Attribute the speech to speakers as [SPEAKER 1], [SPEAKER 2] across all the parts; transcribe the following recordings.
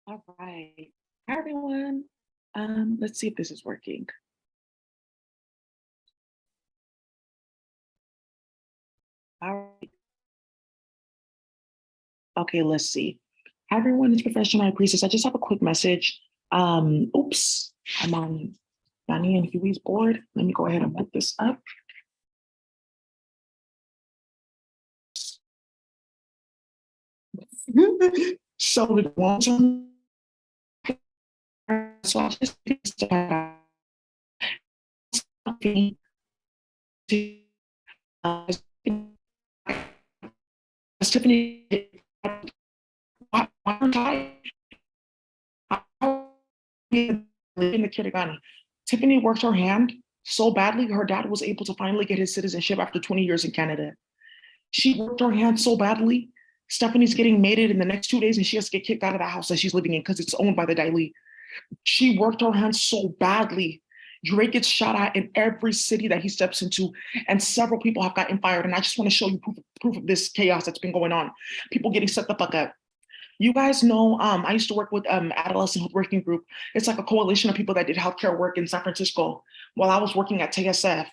[SPEAKER 1] All right. Hi, everyone. Let's see if this is working. All right. Okay, let's see. Hi, everyone. It's Professional Priestess. I just have a quick message. Oops, I'm on Danny and Huey's board. Let me go ahead and put this up. So the long-term, so I just Tiffany, in the kindergarten. Tiffany worked her hand so badly, her dad was able to finally get his citizenship after 20 years in Canada. She worked her hand so badly. Stephanie's getting mated in the next 2 days and she has to get kicked out of the house that she's living in because it's owned by the Daily. She worked her hand so badly. Drake gets shot at in every city that he steps into, and several people have gotten fired. And I just want to show you proof of this chaos that's been going on. People getting set the fuck up. You guys know, I used to work with Adolescent Health Working Group. It's like a coalition of people that did healthcare work in San Francisco while I was working at TSF.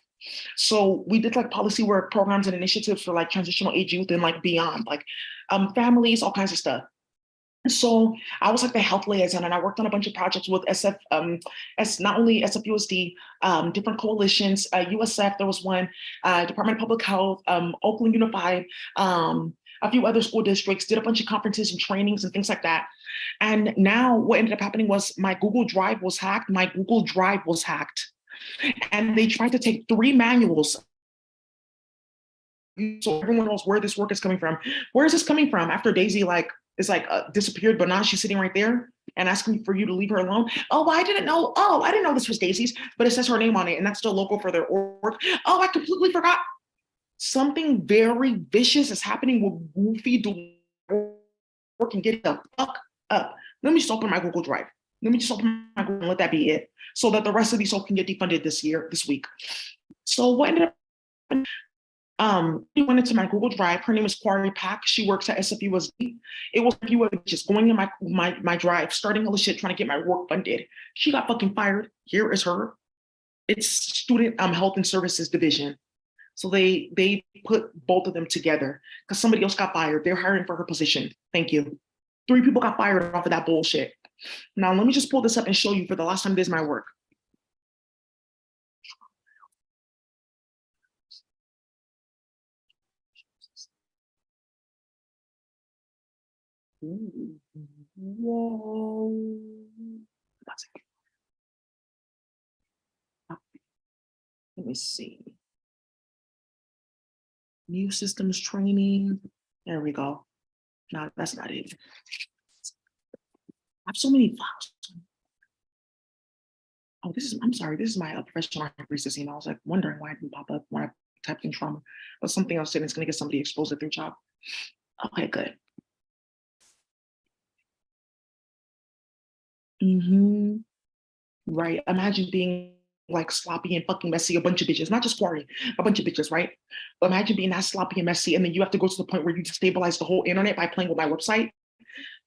[SPEAKER 1] So we did like policy work, programs and initiatives for like transitional age youth and like beyond, like families, all kinds of stuff. So I was like the health liaison, and I worked on a bunch of projects with not only SFUSD, different coalitions, USF. There was one, Department of Public Health, Oakland Unified, a few other school districts. Did a bunch of conferences and trainings and things like that. And now what ended up happening was my Google Drive was hacked. My Google Drive was hacked, and they tried to take 3 manuals. So everyone knows where this work is coming from. Where is this coming from? After Daisy is disappeared, but now she's sitting right there and asking for you to leave her alone. Oh, I didn't know. Oh, I didn't know this was Daisy's, but it says her name on it, and that's the logo for their org. Oh, I completely forgot. Something very vicious is happening with Goofy work and get the fuck up. Let me just open my Google Drive. Let me just open my Google and let that be it, so that the rest of these folks can get defunded this week. So what ended up he went into my Google Drive. Her name is Quarry Pack. She works at SFUSD. It was a few just going in my drive, starting all the shit, trying to get my work funded. She got fucking fired. Here is her. It's Student Health and Services Division. So they put both of them together because somebody else got fired. They're hiring for her position. Thank you. 3 people got fired off of that bullshit. Now let me just pull this up and show you for the last time this is my work. Whoa. Let me see. New systems training. There we go. No, that's not it. I have so many files. Oh, I'm sorry, this is my professional Priestess email. I was like wondering why it didn't pop up when I typed in trauma. But something else saying it's going to get somebody exposed at their job. Okay, good. Mm-hmm. Right. Imagine being like sloppy and fucking messy, a bunch of bitches, not just Quarry, a bunch of bitches, right? Imagine being that sloppy and messy, and then you have to go to the point where you destabilize the whole internet by playing with my website.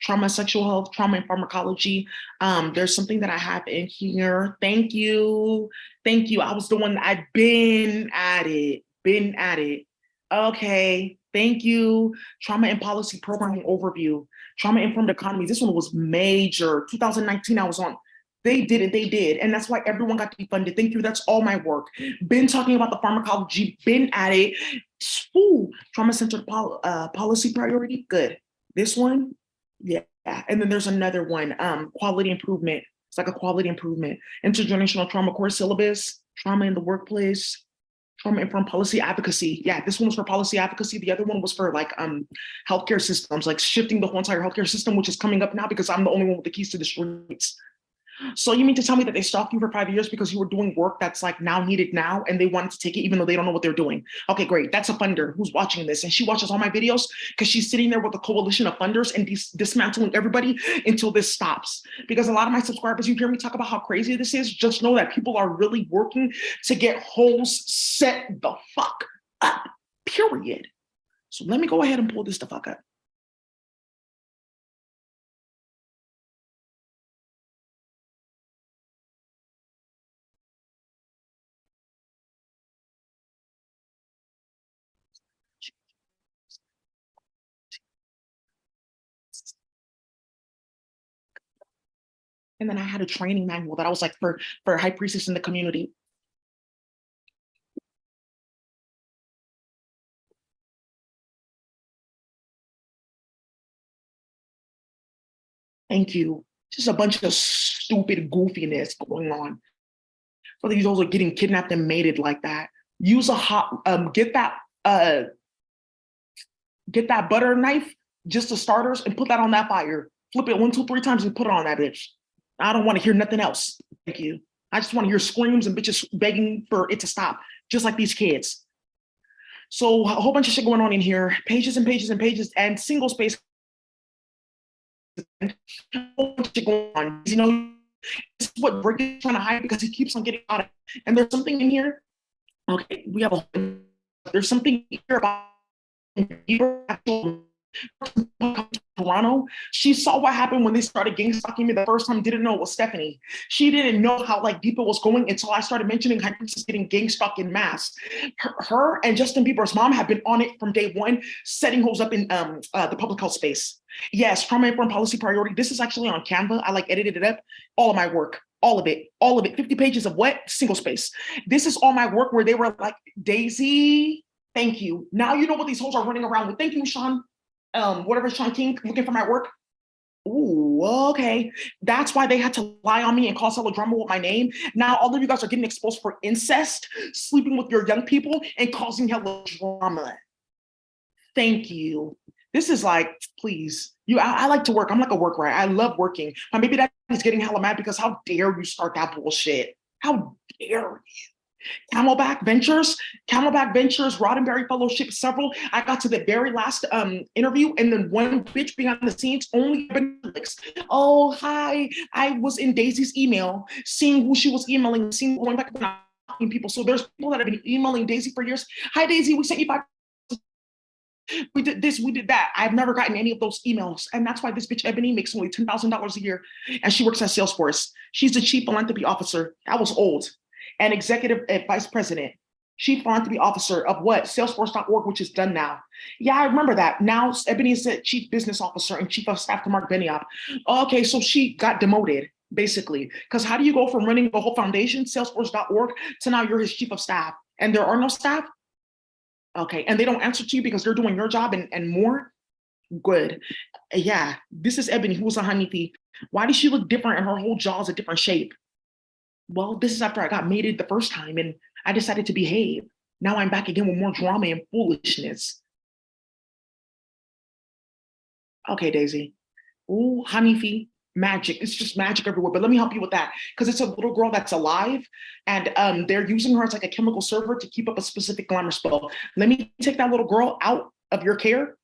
[SPEAKER 1] Trauma, sexual health, trauma and pharmacology. There's something that I have in here. Thank you. Thank you. I was the one I've been at it. Been at it. Okay. Thank you. Trauma and policy programming overview. Trauma informed economies. This one was major. 2019, I was on. They did it. They did. And that's why everyone got defunded. Thank you. That's all my work. Been talking about the pharmacology. Been at it. Ooh, trauma-centered policy priority. Good. This one, yeah. And then there's another one, quality improvement. It's like a quality improvement. Intergenerational trauma core syllabus, trauma in the workplace, trauma informed policy advocacy. Yeah, this one was for policy advocacy. The other one was for like healthcare systems, like shifting the whole entire healthcare system, which is coming up now because I'm the only one with the keys to the streets. So you mean to tell me that they stalked you for 5 years because you were doing work that's like now needed now and they wanted to take it even though they don't know what they're doing? Okay, great. That's a funder who's watching this and she watches all my videos because she's sitting there with a coalition of funders and dismantling everybody until this stops. Because a lot of my subscribers, you hear me talk about how crazy this is, just know that people are really working to get holes set the fuck up, period. So let me go ahead and pull this the fuck up. And then I had a training manual that I was like for high priestess in the community. Thank you. Just a bunch of stupid goofiness going on. So these girls are getting kidnapped and mated like that. Use a hot uh get that butter knife, just the starters, and put that on that fire. Flip it 1, 2, 3 times and put it on that bitch. I don't want to hear nothing else. Thank you. I just want to hear screams and bitches begging for it to stop, just like these kids. So a whole bunch of shit going on in here, pages and pages and pages, and single space. A whole bunch of shit going on. You know, this is what Brick is trying to hide because he keeps on getting out of it. And there's something in here. Okay, there's something here about Toronto. She saw what happened when they started gang stalking me the first time, didn't know it was Stephanie. She didn't know how like deep it was going until I started mentioning High Priestess getting gang stalked in mass. Her and Justin Bieber's mom have been on it from day one, setting hoes up in the public health space. Yes, trauma informed policy priority. This is actually on Canva. I like edited it up. All of my work. All of it. 50 pages of what? Single space. This is all my work where they were like, Daisy, thank you. Now you know what these hoes are running around with. Thank you, Sean. Whatever, Sean King, looking for my work. Ooh, okay. That's why they had to lie on me and cause hella drama with my name. Now all of you guys are getting exposed for incest, sleeping with your young people, and causing hella drama. Thank you. This is like, please. I like to work. I'm like a worker. I love working. My baby daddy's getting hella mad because how dare you start that bullshit? How dare you? Camelback Ventures, Roddenberry Fellowship, several. I got to the very last interview, and then one bitch behind the scenes only clicks. Oh, hi. I was in Daisy's email, seeing who she was emailing, seeing going back and people. So there's people that have been emailing Daisy for years. Hi, Daisy, we sent you back. We did this, we did that. I've never gotten any of those emails. And that's why this bitch Ebony makes only $10,000 a year. And she works at Salesforce. She's the chief philanthropy officer. That was old. And executive vice president, chief philanthropy officer of what? Salesforce.org, which is done now. Yeah, I remember that. Now Ebony is the chief business officer and chief of staff to Mark Benioff. Okay, so she got demoted, basically. Because how do you go from running the whole foundation, Salesforce.org, to now you're his chief of staff? And there are no staff? Okay, and they don't answer to you because they're doing your job and more? Good. Yeah, this is Ebony, who was a honeybee. Why does she look different and her whole jaw is a different shape? Well, this is after I got mated the first time and I decided to behave. Now I'm back again with more drama and foolishness. Okay, Daisy. Ooh, honeybee, magic. It's just magic everywhere. But let me help you with that because it's a little girl that's alive and they're using her as like a chemical server to keep up a specific glamour spell. Let me take that little girl out of your care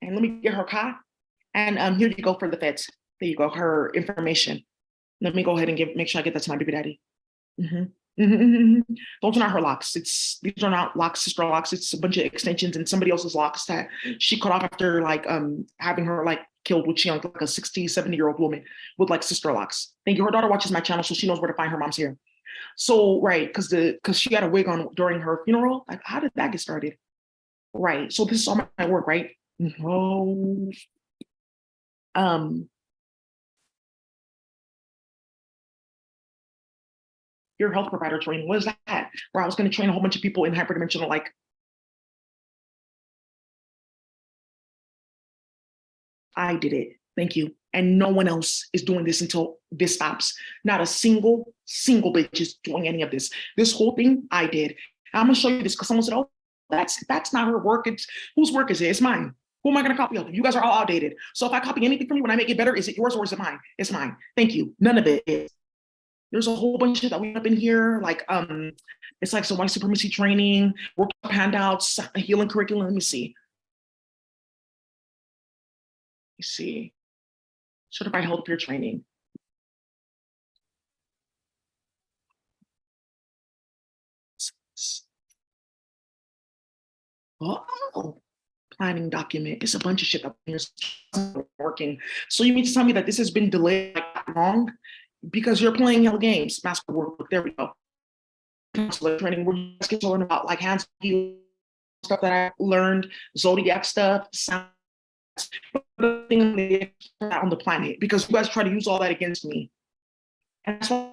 [SPEAKER 1] and let me get her car. And here you go for the feds. There you go, her information. Let me go ahead and make sure I get that to my baby daddy. Those are not her locks. These are not locks, sister locks. It's a bunch of extensions and somebody else's locks that she cut off after like having her like killed, which she like a 60, 70-year-old woman with like sister locks. Thank you. Her daughter watches my channel, so she knows where to find her mom's here. So right, because she had a wig on during her funeral. Like, how did that get started? Right. So this is all my work, right? Oh. Your health provider training. What is that? Where I was going to train a whole bunch of people in hyperdimensional, like, I did it. Thank you. And no one else is doing this until this stops. Not a single bitch is doing any of this. This whole thing, I did. I'm gonna show you this because someone said, oh, that's not her work. It's whose work is it? It's mine. Who am I gonna copy of? You guys are all outdated. So if I copy anything from you, when I make it better, is it yours or is it mine? It's mine. Thank you. None of it is. There's a whole bunch of shit that we up in here. Like, it's like some white supremacy training, workshop handouts, healing curriculum. Let me see. Let's see. Certified health peer training. Oh, planning document. It's a bunch of shit that is working. So you mean to tell me that this has been delayed like that long because you're playing hell games? Master work. There we go. Counselor training. We're just getting to learn about like hands stuff that I learned, zodiac stuff, sound the thing on the planet because you guys try to use all that against me. And that's why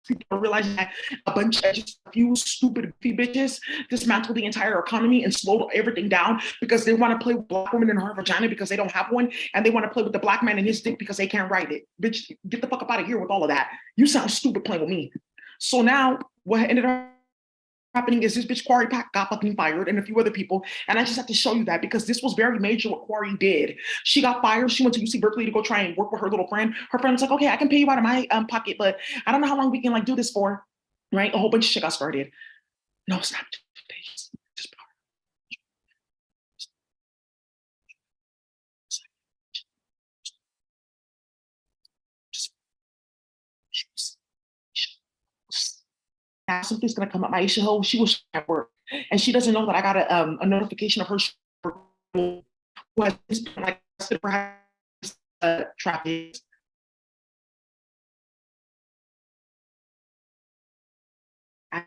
[SPEAKER 1] people are realizing that a bunch of just a few stupid bitches dismantle the entire economy and slow everything down because they want to play with black women in her vagina because they don't have one, and they want to play with the black man in his dick because they can't write it. Bitch, get the fuck up out of here with all of that. You sound stupid playing with me. So now what ended up happening is this bitch Quarry Pack got fucking fired and a few other people. And I just have to show you that because this was very major what Quarry did. She got fired. She went to UC Berkeley to go try and work with her little friend. Her friend's like, okay, I can pay you out of my pocket, but I don't know how long we can like do this for, right? A whole bunch of shit got started. No, it's not. Just now something's gonna come up. Aisha Ho, she was at work, and she doesn't know that I got a notification of her who has been like traffic.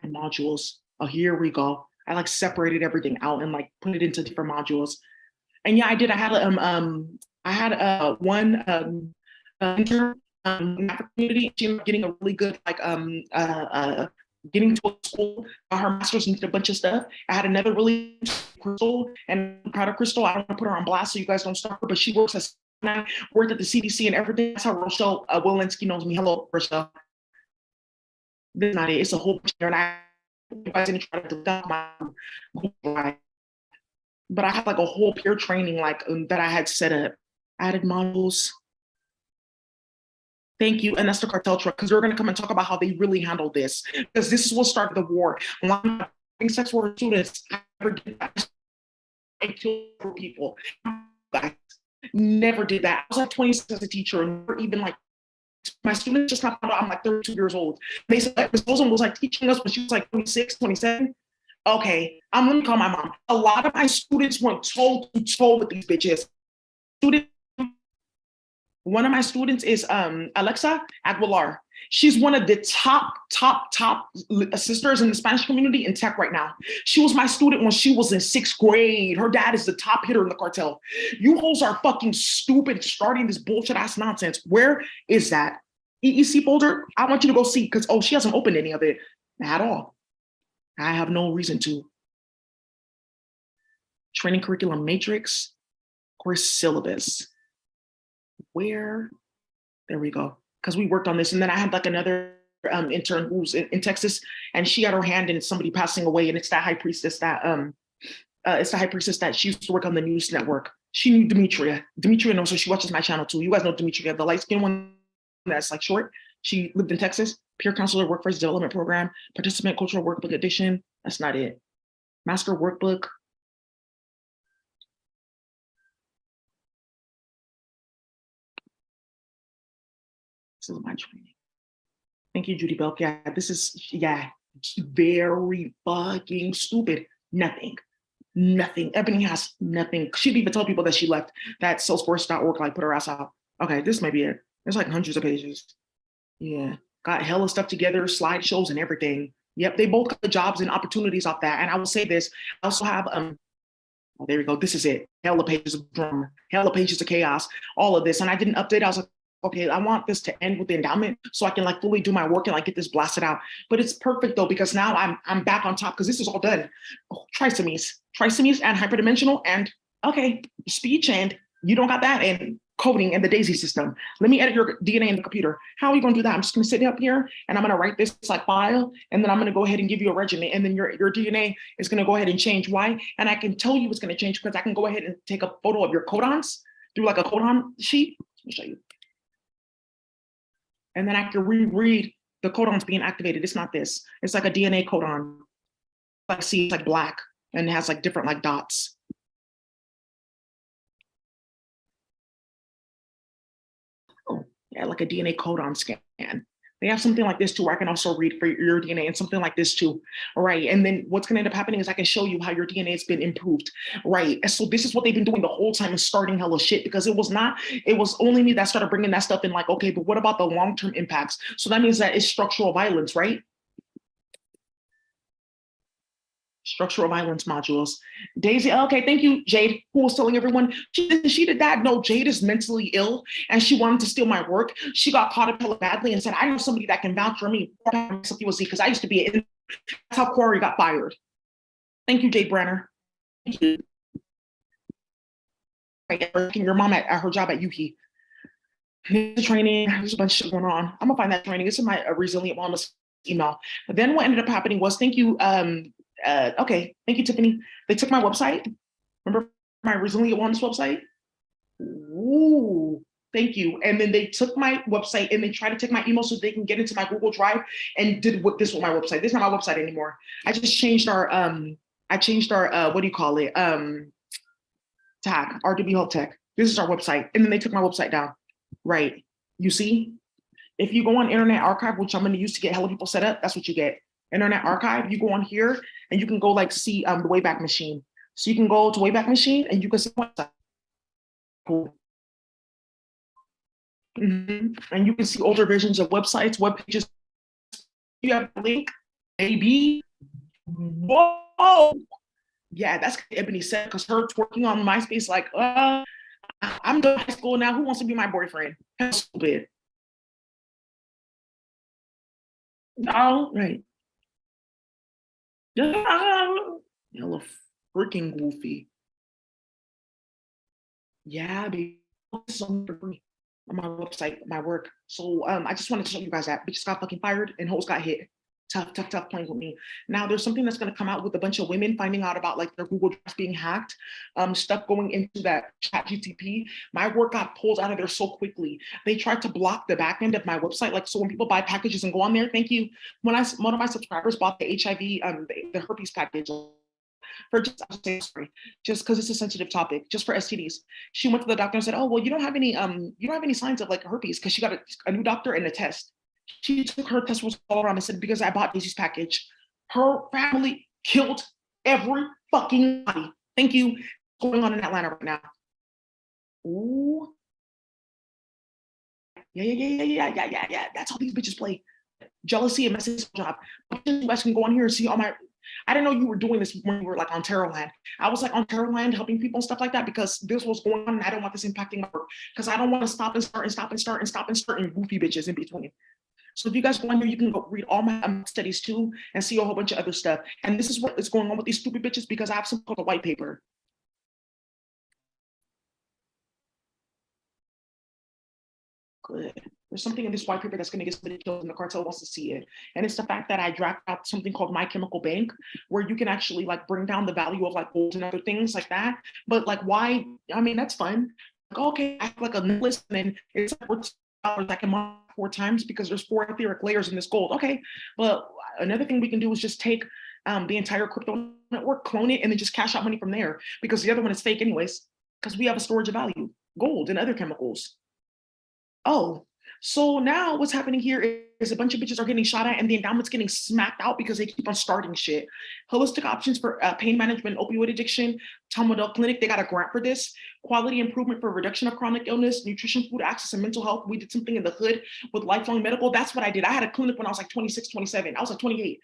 [SPEAKER 1] Modules. Oh, here we go. I like separated everything out and like put it into different modules. And yeah, I did. I had one intern in the community. She ended up getting a really good like getting to a school. Her master's and did a bunch of stuff. I had another really Crystal, and I'm proud of Crystal. I don't want to put her on blast so you guys don't stalk her, but she works as worked at the CDC and everything. That's how Rochelle Walensky knows me. Hello, Rochelle. This is not it. It's a whole bunch of, and I didn't try to deduct my life. But I had like a whole peer training like that I had set up. Added modules. Thank you. And that's the cartel truck, because we're going to come and talk about how they really handled this, because this is what started the war. A lot of sex worker students, I never did that. I killed people. I never did that. I was like 26 as a teacher, and never even like my students just found out I'm like 32 years old. They said that Ms. Wilson was like teaching us when she was like 26, 27. Okay, I'm gonna call my mom. A lot of my students went toe to toe with these bitches. One of my students is Alexa Aguilar. She's one of the top sisters in the Spanish community in tech right now. She was my student when she was in 6th grade. Her dad is the top hitter in the cartel. You hoes are fucking stupid starting this bullshit ass nonsense. Where is that EEC folder? I want you to go see, because she hasn't opened any of it at all. I have no reason to. Training curriculum matrix, course syllabus. Where? There we go. Because we worked on this. And then I had like another intern who's in Texas, and she had her hand in somebody passing away. And it's that high priestess that she used to work on the news network. She knew Demetria. Demetria knows her. She watches my channel too. You guys know Demetria, the light-skinned one that's like short. She lived in Texas. Peer counselor, workforce development program, participant cultural workbook edition. That's not it. Master workbook. This is my training. Thank you, Judy Belk. Yeah, this is, very fucking stupid. Nothing. Ebony has nothing. She didn't even tell people that she left that Salesforce.org, like put her ass out. Okay, this may be it. There's like hundreds of pages. Yeah, got hella stuff together, slideshows and everything. Yep, they both got the jobs and opportunities off that. And I will say this, I also have, there we go. This is it. Hella pages of drama, hella pages of chaos, all of this. And I didn't update. I was like, okay, I want this to end with the endowment so I can like fully do my work and like get this blasted out. But it's perfect though, because now I'm back on top because this is all done. Trisomies and hyperdimensional and okay, speech, and you don't got that, and coding and the DAISY system. Let me edit your DNA in the computer. How are you gonna do that? I'm just gonna sit up here and I'm gonna write this like file, and then I'm gonna go ahead and give you a regimen, and then your DNA is gonna go ahead and change. Why? And I can tell you it's gonna change because I can go ahead and take a photo of your codons through like a codon sheet. Let me show you. And then I can reread the codons being activated. It's not this. It's like a DNA codon. Like see, it's like black and it has like different like dots. Oh, yeah, like a DNA codon scan. They have something like this too, where I can also read for your DNA, and something like this too, right? And then what's going to end up happening is I can show you how your DNA has been improved, right? And so this is what they've been doing the whole time, is starting hella shit, because it was only me that started bringing that stuff in, like, okay, but what about the long-term impacts? So that means that it's structural violence, right? Structural violence modules. Daisy, okay, thank you, Jade, who was telling everyone she did that. No, Jade is mentally ill and she wanted to steal my work. She got caught up hella badly and said, I know somebody that can vouch for me because I used to be in. That's how Corey got fired. Thank you, Jade Brenner. Thank you. Your mom at her job at Yuki. Training, there's a bunch of shit going on. I'm gonna find that training. It's in my resilient wellness email. But then what ended up happening was, thank you, okay, thank you, Tiffany. They took my website. Remember my resilient wellness website? Ooh, thank you. And then they took my website and they tried to take my email so they can get into my Google Drive and did this with my website. This is not my website anymore. I just changed our what do you call it? Tag, RDB Health Tech. This is our website. And then they took my website down. Right. You see, if you go on Internet Archive, which I'm going to use to get hella people set up, that's what you get. Internet Archive, you go on here and you can go like see the Wayback Machine. So you can go to Wayback Machine and you can see the website. Cool. And you can see older versions of websites, web pages. You have a link, maybe. Whoa. Yeah, that's what Ebony said, because her twerking on MySpace, like, I'm done high school now. Who wants to be my boyfriend? That's stupid. No, right. Hella freaking goofy. Yeah, baby. For free on my website, my work. So I just wanted to show you guys that. Bitches got fucking fired and hoes got hit. Tough playing with me. Now there's something that's going to come out with a bunch of women finding out about like their Google Drive being hacked, stuff going into that chat GTP. My work got pulled out of there so quickly. They tried to block the back end of my website. Like, so when people buy packages and go on there, thank you. One of my subscribers bought the HIV, the herpes package for just because it's a sensitive topic, just for STDs. She went to the doctor and said, oh, well, you don't have any signs of like herpes, because she got a new doctor and a test. She took her test results all around and said, because I bought Daisy's package. Her family killed every fucking body. Thank you. What's going on in Atlanta right now? Ooh. Yeah. That's how these bitches play. Jealousy and message job. You guys can go on here and see all my. I didn't know you were doing this when you were like on Terrorland. I was like on Terrorland helping people and stuff like that because this was going on and I don't want this impacting my work because I don't want to stop and start and goofy bitches in between. So if you guys go on here, you can go read all my studies too and see a whole bunch of other stuff. And this is what is going on with these stupid bitches because I have something called a white paper. Good. There's something in this white paper that's going to get somebody killed and the cartel wants to see it. And it's the fact that I dragged out something called My Chemical Bank, where you can actually like bring down the value of like gold and other things like that. But like, why? I mean, that's fun. Like, okay, I have like a necklace and then it's worth $4 I can mine 4 times because there's 4 etheric layers in this gold. Okay, but another thing we can do is just take the entire crypto network, clone it, and then just cash out money from there because the other one is fake anyways, because we have a storage of value, gold and other chemicals. Oh, so now what's happening here is a bunch of bitches are getting shot at and the endowment's getting smacked out because they keep on starting shit. Holistic options for pain management, opioid addiction, Tom Waddell Clinic, they got a grant for this. Quality improvement for reduction of chronic illness, nutrition, food access, and mental health. We did something in the hood with lifelong medical. That's what I did. I had a clinic when I was like 26, 27. I was like 28.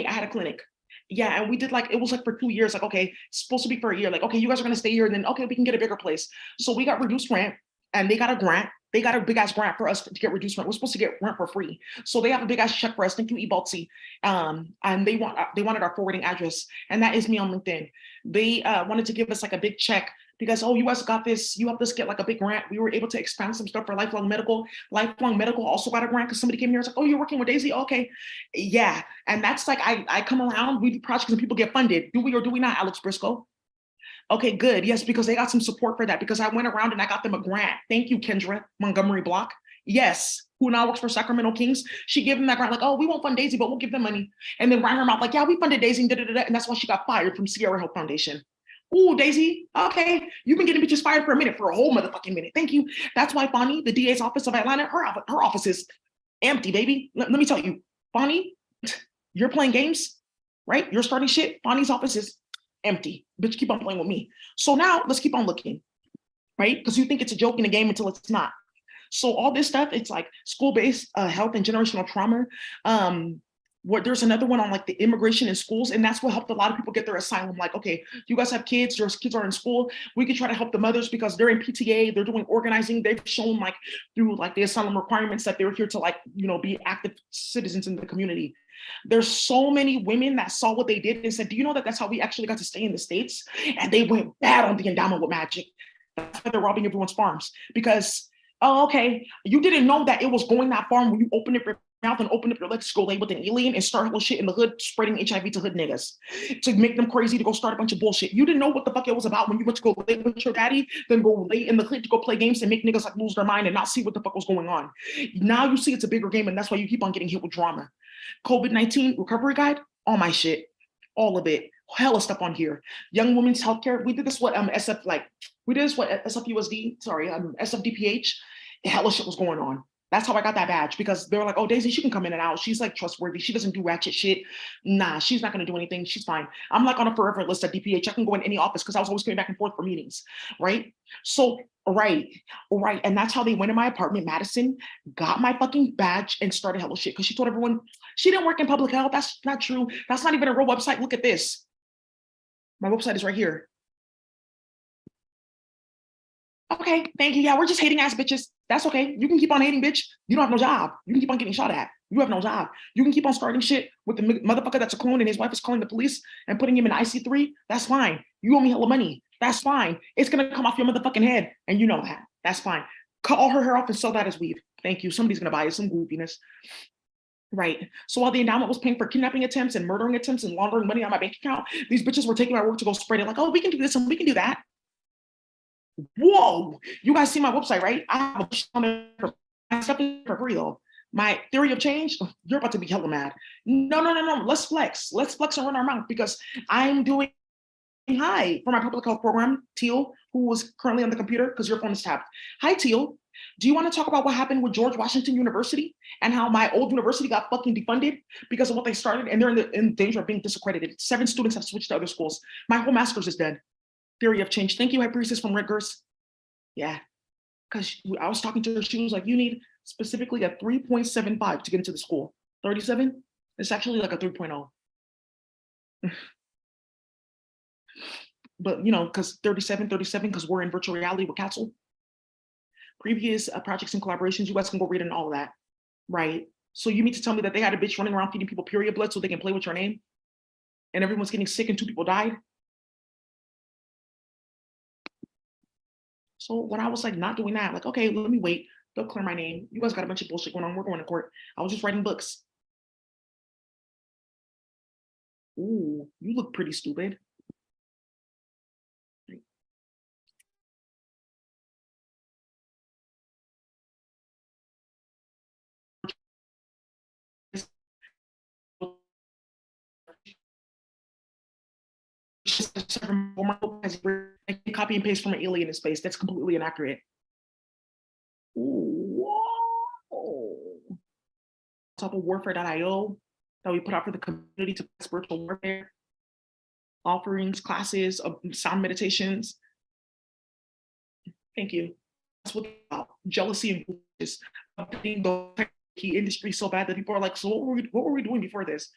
[SPEAKER 1] I had a clinic. Yeah, and we did like, it was like for 2 years, like, okay, it's supposed to be for a year. Like, okay, you guys are gonna stay here and then, okay, we can get a bigger place. So we got reduced rent and they got a grant. They got a big ass grant for us to get reduced rent. We're supposed to get rent for free. So they have a big ass check for us. Thank you, eBaltsy. And they wanted our forwarding address. And that is me on LinkedIn. They wanted to give us like a big check because, oh, you guys got this. You helped us get like a big grant. We were able to expand some stuff for lifelong medical. Lifelong medical also got a grant because somebody came here and was like, oh, you're working with Daisy? Okay. Yeah. And that's like, I come around, we do projects and people get funded. Do we or do we not, Alex Briscoe? Okay, good. Yes, because they got some support for that because I went around and I got them a grant. Thank you, Kendra Montgomery Block. Yes, who now works for Sacramento Kings. She gave them that grant, like, oh, we won't fund Daisy, but we'll give them money. And then ran her mouth like, yeah, we funded Daisy, and that's why she got fired from Sierra Health Foundation. Ooh, Daisy, okay. You've been getting bitches fired for a minute, for a whole motherfucking minute. Thank you. That's why Bonnie, the DA's office of Atlanta, her office is empty, baby. Let me tell you, Bonnie, you're playing games, right? You're starting shit. Bonnie's office is empty. Bitch, keep on playing with me. So now let's keep on looking, right? Because you think it's a joke in a game until it's not. So all this stuff, it's like school-based health and generational trauma. There's another one on like the immigration in schools, and that's what helped a lot of people get their asylum. Like, okay, you guys have kids, your kids are in school, we can try to help the mothers because they're in PTA, they're doing organizing, they've shown like through like the asylum requirements that they're here to like, you know, be active citizens in the community. There's so many women that saw what they did and said, do you know that that's how we actually got to stay in the States? And they went bad on the endowment with magic. That's why they're robbing everyone's farms, because, oh, okay, you didn't know that it was going that far when you open it mouth and open up your legs to go lay with an alien and start little shit in the hood, spreading HIV to hood niggas to make them crazy to go start a bunch of bullshit. You didn't know what the fuck it was about when you went to go lay with your daddy, then go lay in the hood to go play games and make niggas like lose their mind and not see what the fuck was going on. Now you see it's a bigger game, and that's why you keep on getting hit with drama. COVID-19 recovery guide, all my shit, all of it, hella stuff on here. Young women's healthcare. We did this what SFUSD, sorry, SFDPH. Hella shit was going on. That's how I got that badge, because they were like, oh, Daisy, she can come in and out. She's like trustworthy. She doesn't do ratchet shit. Nah, she's not going to do anything. She's fine. I'm like on a forever list at DPH. I can go in any office because I was always coming back and forth for meetings, right? So, right. And that's how they went in my apartment, Madison, got my fucking badge and started hella shit, because she told everyone she didn't work in public health. That's not true. That's not even a real website. Look at this. My website is right here. Okay, thank you. Yeah, we're just hating ass bitches. That's okay. You can keep on hating, bitch. You don't have no job. You can keep on getting shot at. You have no job. You can keep on starting shit with the motherfucker that's a clone and his wife is calling the police and putting him in IC3. That's fine. You owe me hella money. That's fine. It's gonna come off your motherfucking head, and you know that. That's fine. Cut all her hair off and sell that as weave. Thank you. Somebody's gonna buy it. Some goofiness. Right. So while the endowment was paying for kidnapping attempts and murdering attempts and laundering money on my bank account, these bitches were taking my work to go spread it like, oh, we can do this and we can do that. Whoa, you guys see my website, right? I have a stuff for real. My theory of change, you're about to be hella mad. No. Let's flex. Let's flex and run our mouth, because I'm doing hi for my public health program, Teal, who was currently on the computer because your phone is tapped. Hi, Teal. Do you want to talk about what happened with George Washington University and how my old university got fucking defunded because of what they started, and they're in danger of being disaccredited? 7 students have switched to other schools. My whole master's is dead. Theory of change. Thank you, High Priestess from Rutgers. Yeah, because I was talking to her. She was like, you need specifically a 3.75 to get into the school. 37? It's actually like a 3.0. But, you know, because 37, because we're in virtual reality with Castle. Previous projects and collaborations, you guys can go read in all of that, right? So you mean to tell me that they had a bitch running around feeding people period blood so they can play with your name? And everyone's getting sick and 2 people died? So when I was like not doing that, like, okay, let me wait. They'll clear my name. You guys got a bunch of bullshit going on. We're going to court. I was just writing books. Ooh, you look pretty stupid. Copy and paste from an alien in space. That's completely inaccurate. Ooh, whoa. Top of warfare.io that we put out for the community to spiritual warfare. Offerings, classes, sound meditations. Thank you. That's what jealousy and is being the key industry so bad that people are like, so what were we doing before this?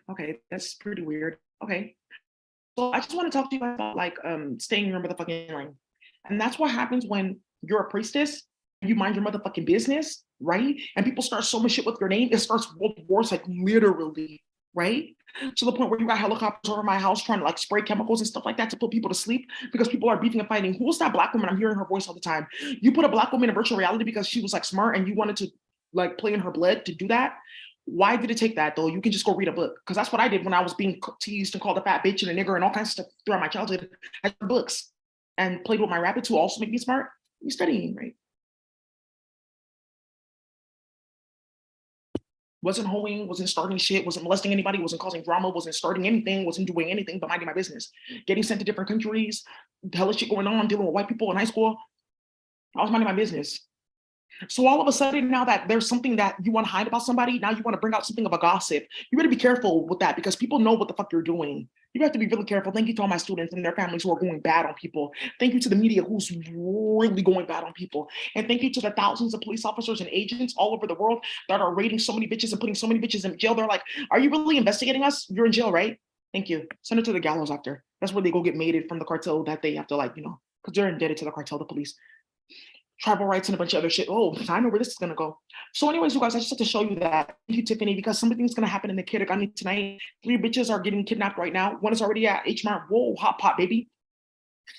[SPEAKER 1] Okay, that's pretty weird. Okay. So I just want to talk to you about like staying in your motherfucking lane. And that's what happens when you're a priestess, you mind your motherfucking business, right? And people start so much shit with your name, it starts world wars, like literally, right? To the point where you got helicopters over my house trying to like spray chemicals and stuff like that to put people to sleep because people are beefing and fighting. Who's that Black woman? I'm hearing her voice all the time. You put a Black woman in virtual reality because she was like smart and you wanted to like play in her blood to do that. Why did it take that though? You can just go read a book, because that's what I did when I was being teased and called a fat bitch and a nigger and all kinds of stuff throughout my childhood. I read books and played with my rabbits who also make me smart. You studying, right? Wasn't hoeing, wasn't starting shit, wasn't molesting anybody, wasn't causing drama, wasn't starting anything, wasn't doing anything but minding my business. Getting sent to different countries, hella shit going on, dealing with white people in high school. I was minding my business. So all of a sudden, now that there's something that you want to hide about somebody, now you want to bring out something of a gossip. You better be careful with that because people know what the fuck you're doing. You have to be really careful. Thank you to all my students and their families who are going bad on people. Thank you to the media who's really going bad on people. And thank you to the thousands of police officers and agents all over the world that are raiding so many bitches and putting so many bitches in jail. They're like, are you really investigating us? You're in jail, right? Thank you. Send it to the gallows after. That's where they go get mated from the cartel that they have to like, because they're indebted to the cartel, the police, tribal rights, and a bunch of other shit. Oh, I know where this is gonna go. So, anyways, you guys, I just have to show you that. Thank you, Tiffany, because something's gonna happen in the kindergarten tonight. 3 bitches are getting kidnapped right now. One is already at H Mart. Whoa, hot pot, baby.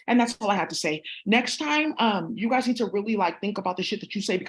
[SPEAKER 1] And that's all I had to say. Next time, you guys need to really like think about the shit that you say because